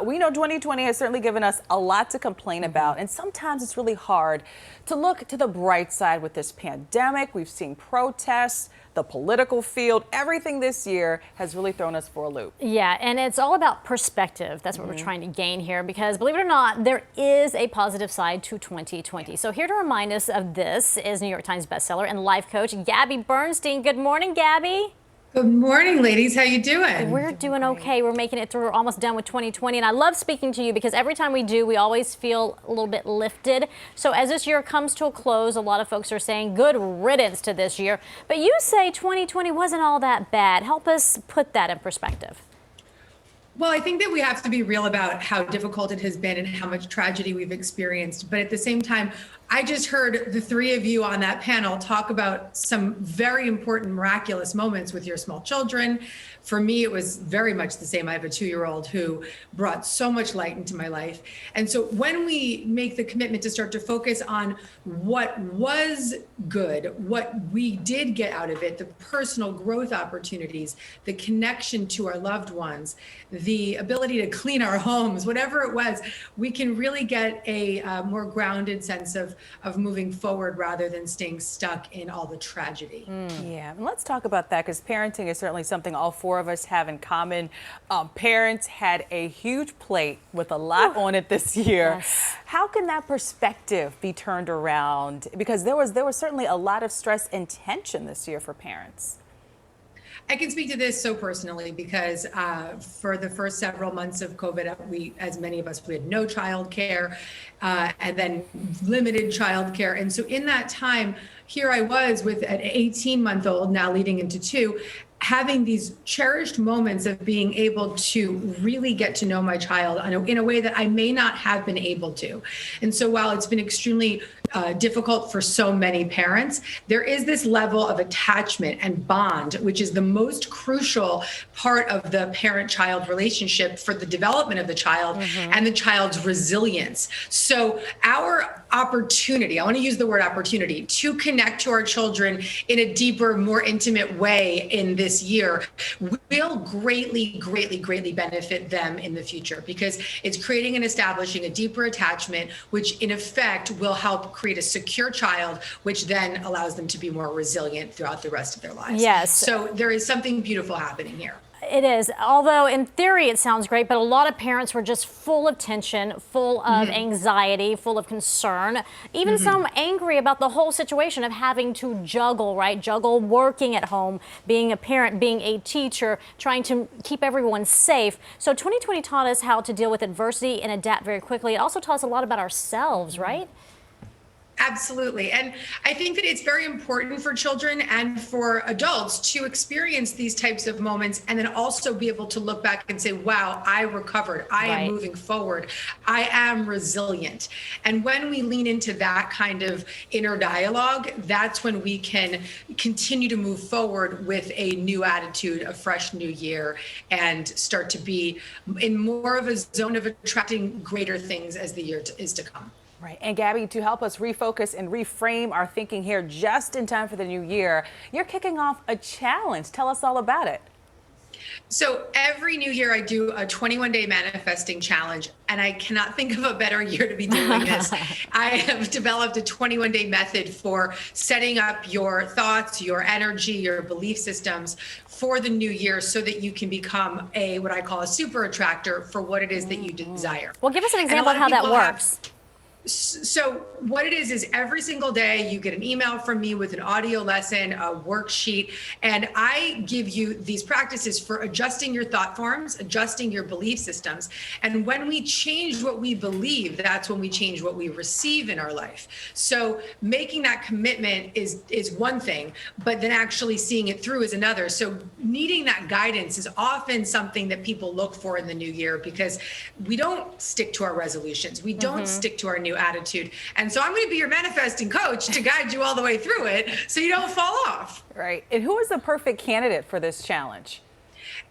We know 2020 has certainly given us a lot to complain about, and sometimes it's really hard to look to the bright side with this pandemic. We've seen protests, the political field, everything this year has really thrown us for a loop. Yeah, and it's all about perspective. That's what we're trying to gain here, because believe it or not, there is a positive side to 2020. So here to remind us of this is New York Times bestseller and life coach Gabby Bernstein. Good morning, Gabby. Good morning, ladies. How you doing? We're doing okay. We're making it through. We're almost done with 2020. And I love speaking to you because every time we do, we always feel a little bit lifted. So as this year comes to a close, a lot of folks are saying good riddance to this year. But you say 2020 wasn't all that bad. Help us put that in perspective. Well, I think that we have to be real about how difficult it has been and how much tragedy we've experienced. But at the same time, I just heard the three of you on that panel talk about some very important, miraculous moments with your small children. For me, it was very much the same. I have a 2-year-old who brought so much light into my life. And so when we make the commitment to start to focus on what was good, what we did get out of it, the personal growth opportunities, the connection to our loved ones, the ability to clean our homes, whatever it was, we can really get a more grounded sense of moving forward rather than staying stuck in all the tragedy. Yeah, and let's talk about that, because parenting is certainly something all four of us have in common. Parents had a huge plate with a lot on it this year. Yes. How can that perspective be turned around? Because there was certainly a lot of stress and tension this year for parents. I can speak to this so personally because for the first several months of COVID, as many of us, we had no childcare and then limited childcare. And so in that time, here I was with an 18-month-old, now leading into 2, having these cherished moments of being able to really get to know my child in a way that I may not have been able to. And so while it's been extremely difficult for so many parents, there is this level of attachment and bond, which is the most crucial part of the parent-child relationship for the development of the child and the child's resilience. So our opportunity, I want to use the word opportunity, to connect to our children in a deeper, more intimate way in this year will greatly benefit them in the future, because it's creating and establishing a deeper attachment, which in effect will help create a secure child, which then allows them to be more resilient throughout the rest of their lives. Yes. So there is something beautiful happening here. It is. Although in theory it sounds great, but a lot of parents were just full of tension, full of anxiety, full of concern, even some angry about the whole situation of having to juggle, right? Juggle working at home, being a parent, being a teacher, trying to keep everyone safe. So 2020 taught us how to deal with adversity and adapt very quickly. It also taught us a lot about ourselves, right? Absolutely. And I think that it's very important for children and for adults to experience these types of moments and then also be able to look back and say, wow, I recovered. I am moving forward. I am resilient. And when we lean into that kind of inner dialogue, that's when we can continue to move forward with a new attitude, a fresh new year, and start to be in more of a zone of attracting greater things as the year is to come. Right. And Gabby, to help us refocus and reframe our thinking here just in time for the new year, you're kicking off a challenge. Tell us all about it. So every new year I do a 21-day manifesting challenge, and I cannot think of a better year to be doing this. I have developed a 21-day method for setting up your thoughts, your energy, your belief systems for the new year so that you can become what I call a super attractor for what it is that you desire. Well, give us an example of how that works. So what it is every single day you get an email from me with an audio lesson, a worksheet, and I give you these practices for adjusting your thought forms, adjusting your belief systems. And when we change what we believe, that's when we change what we receive in our life. So making that commitment is one thing, but then actually seeing it through is another. So needing that guidance is often something that people look for in the new year, because we don't stick to our resolutions. We don't stick to our new attitude. And so I'm going to be your manifesting coach to guide you all the way through it so you don't fall off. Right. And who is the perfect candidate for this challenge?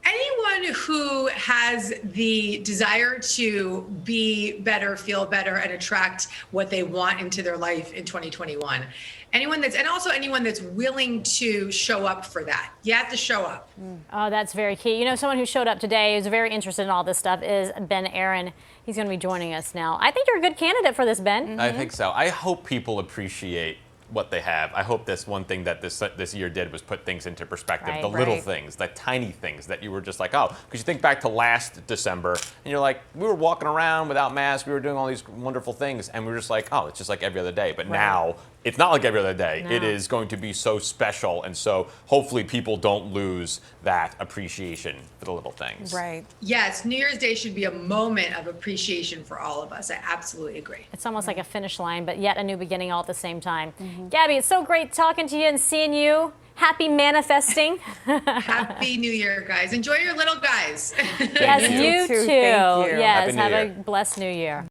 Anyone who has the desire to be better, feel better, and attract what they want into their life in 2021. And also anyone that's willing to show up for that. You have to show up. Oh, that's very key. You know, someone who showed up today who's very interested in all this stuff is Ben Aaron. He's going to be joining us now. I think you're a good candidate for this, Ben. I think so. I hope people appreciate what they have. I hope that's one thing that this year did was put things into perspective. Right. The little things, the tiny things that you were just like, oh, because you think back to last December and you're like, we were walking around without masks, we were doing all these wonderful things, and we were just like, oh, it's just like every other day. But now it's not like every other day. No. It is going to be so special, and so hopefully people don't lose that appreciation for the little things. Right. Yes, New Year's Day should be a moment of appreciation for all of us. I absolutely agree. It's almost like a finish line, but yet a new beginning all at the same time. Gabby, it's so great talking to you and seeing you. Happy manifesting. Happy New Year, guys. Enjoy your little guys. Yes, you. you too. too. Thank you. Yes, Happy New have a Year. blessed New Year.